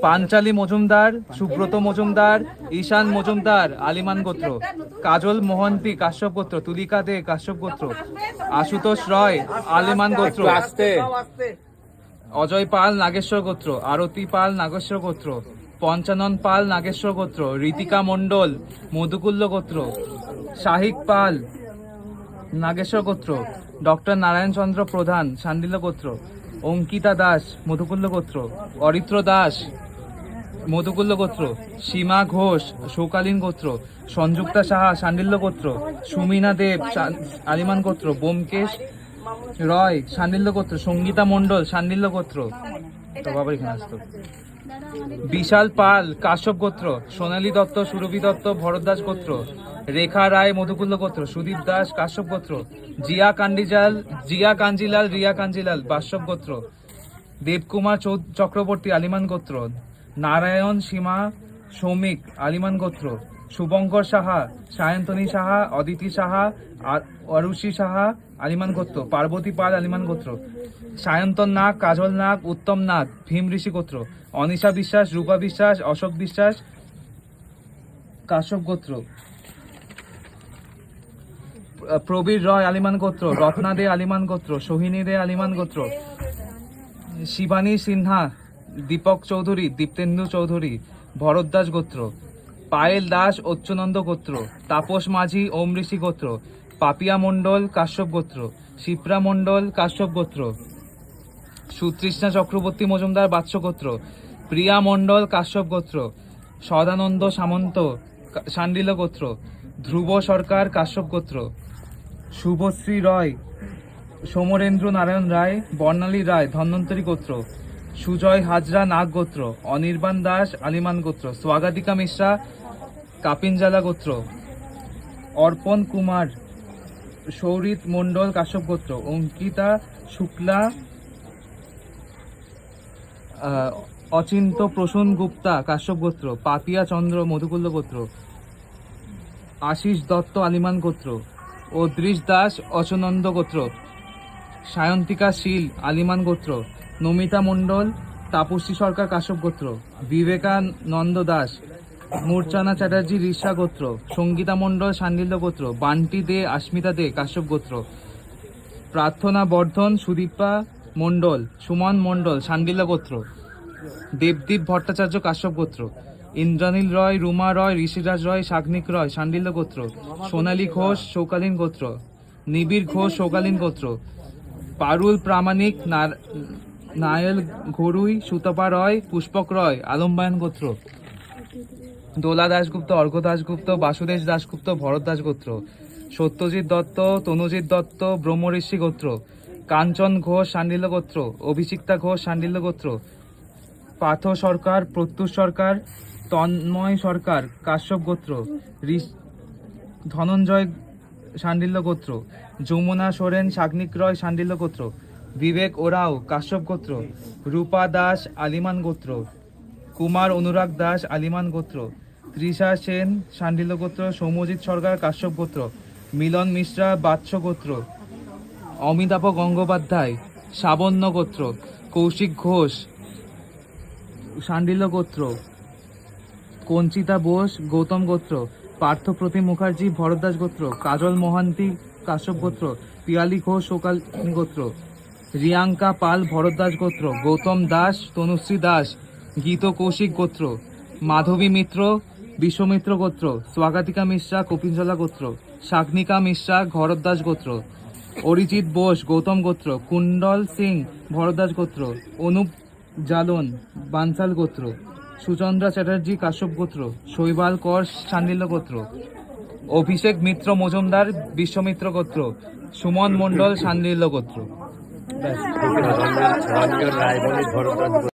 পাঞ্চালী মজুমদার, সুব্রত মজুমদার, ঈশান মজুমদার আলিমান গোত্র, কাজল মোহন্তি কাশ্যপ গোত্র, তুলিকা দে কাশ্যপ গোত্র, আশুতোষ রয় আলিমান গোত্র, অজয় পাল নাগেশ্বর গোত্র, আরতি পাল নাগেশ্বর গোত্র, পঞ্চানন পাল নাগেশ্বর গোত্র, ঋতিকা মণ্ডল মধুকুল্ল গোত্র, শাহিক পাল নাগেশ্বর গোত্র, ডক্টর নারায়ণ চন্দ্র প্রধান শান্ডিল্য গোত্র, অঙ্কিতা দাস মধুকুল্ল গোত্র, অরিত্র দাস মধুকুল্ল গোত্র, সীমা ঘোষ শৌকালীন গোত্র, সংযুক্তা সাহা শান্ডিল্য গোত্র, সুমিনা দেব আলিমান গোত্র, বোমকেশ রয় শান্ডিল্য গোত্র, সঙ্গীতা মণ্ডল শান্ডিল্য গোত্র, বিশাল পাল কাশ্যপ গোত্র, সোনালী দত্ত সুরভি দত্ত ভরদ্বাজ গোত্র, রেখা রায় মধুকুল্ল গোত্র, সুদীপ দাস কাশ্যপ গোত্র, জিয়া কাঞ্জিলাল রিয়া কাঞ্জিলাল বাশ্যপ গোত্র, দেবকুমার চক্রবর্তী আলিমান গোত্র, নারায়ণ সীমা সৌমিক আলিমান গোত্র, শুভঙ্কর সাহা, সায়ন্তনী সাহা, অদিতি সাহা, অরুষি সাহা আলিমান গোত্র, পার্বতী পাল আলিমান গোত্র, সায়ন্তন নাগ, কাজল নাগ, উত্তম নাগ ভীম ঋষি গোত্র, অনিশা বিশ্বাস, রূপা বিশ্বাস, অশোক বিশ্বাস কাশ্যপ গোত্র, প্রবীর রয় আলিমান গোত্র, রত্না দে আলিমান গোত্র, সোহিনী দে আলিমান গোত্র, শিবানী সিনহা, দীপক চৌধুরী, দীপ্তেন্দু চৌধুরী ভরদ্বাজ গোত্র, পায়েল দাস অচ্যুনন্দ গোত্র, তাপস মাঝি ওম ঋষি গোত্র, পাপিয়া মণ্ডল কাশ্যপ গোত্র, শিপ্রা মণ্ডল কাশ্যপ গোত্র, সুতৃষ্ণা চক্রবর্তী মজুমদার বাৎস গোত্র, প্রিয়া মণ্ডল কাশ্যপ গোত্র, সদানন্দ সামন্ত শান্ডিল্য গোত্র, ধ্রুব সরকার কাশ্যপ গোত্র, শুভশ্রী রয়, সমরেন্দ্র নারায়ণ রায়, বর্ণালী রায় ধন্বন্তরী গোত্র, সুজয় হাজরা নাগ গোত্র, অনির্বাণ দাস আলিমান গোত্র, স্বাগতিকা মিশ্রা কাপিনজালা গোত্র, অর্পণ কুমার সৌরিত মণ্ডল কাশ্যপ গোত্র, অঙ্কিতা শুক্লা অচিন্ত প্রসূন গুপ্তা কাশ্যপ গোত্র, পাপিয়া চন্দ্র মধুকুল্ল গোত্র, আশিস দত্ত আলিমান গোত্র, অদৃশ দাস অচনন্দ গোত্র, সায়ন্তিকা শীল আলিমান গোত্র, নমিতা মণ্ডল তাপসী সরকার কাশ্যপ গোত্র, বিবেকানন্দ দাস মূর্ছনা চ্যাটার্জি ঋষা গোত্র, সঙ্গীতা মণ্ডল শান্ডিল্য গোত্র, বান্টি দে আস্মিতা দে কাশ্যপ গোত্র, প্রার্থনা বর্ধন সুদীপা মণ্ডল, সুমন মণ্ডল শান্ডিল্য গোত্র, দেবদীপ ভট্টাচার্য কাশ্যপ গোত্র, ইন্দ্রানীল রয়, রুমা রয়, ঋষিরাজ রয়, শাগ্নিক রয় শান্ডিল্য গোত্র, সোনালী ঘোষ শৌকালীন গোত্র, নিবিড় ঘোষ শৌকালীন গোত্র, পারুল প্রামাণিক নায়ল ঘরুই, সুতপা রয়, পুষ্পক রয় আলম্বায়ন গোত্র, দোলা দাশগুপ্ত, অর্ঘ্য দাশগুপ্ত, বাসুদেশ দাশগুপ্ত ভরত দাস গোত্র, সত্যজিৎ দত্ত, তনুজিৎ দত্ত ব্রহ্মঋষি গোত্র, কাঞ্চন ঘোষ শান্ডিল্য গোত্র, অভিষিক্তা ঘোষ শান্ডিল্য গোত্র, পার্থ সরকার, প্রত্যুষ সরকার, তন্ময় সরকার কাশ্যপ গোত্র, ধনঞ্জয় শান্ডিল্য গোত্র, যমুনা সোরেন শাগ্নিক রয় শান্ডিল্য গোত্র, বিবেক ওরাও কাশ্যপ গোত্র, রূপা দাস আলিমান গোত্র, কুমার অনুরাগ দাস আলিমান গোত্র, তৃষা সেন শান্ডিল্য গোত্র, সৌম্যজিৎ সরকার কাশ্যপ গোত্র, মিলন মিশ্রা বাৎস গোত্র, অমিতাভ গঙ্গোপাধ্যায় সাবন্য গোত্র, কৌশিক ঘোষ শান্ডিল্য গোত্র, কঞ্চিতা বোস গৌতম গোত্র, পার্থ প্রতিম মুখার্জি ভরদ্বাজ গোত্র, কাজল মোহান্তি কাশ্যপ গোত্র, পিয়ালি ঘোষ শৌকালীন গোত্র, রিয়াঙ্কা পাল ভরদ্বাজ গোত্র, গৌতম দাস তনুশ্রী দাস গীত কৌশিক গোত্র, মাধবী মিত্র বিশ্বমিত্র গোত্র, স্বাগতিকা মিশ্রা কপিনজলা গোত্র, শাগ্নিকা মিশ্রা ভরদ্বাজ গোত্র, অরিজিৎ বোস গৌতম গোত্র, কুণ্ডল সিং ভরদ্বাজ গোত্র, অনুপ জালন বানসাল গোত্র, সুচন্দ্রা চ্যাটার্জি কাশ্যপ গোত্র, শৈবাল কর শান্ডিল্য গোত্র, অভিষেক মিত্র মজুমদার বিশ্বমিত্র গোত্র, সুমন মণ্ডল শান্ডিল্য গোত্র।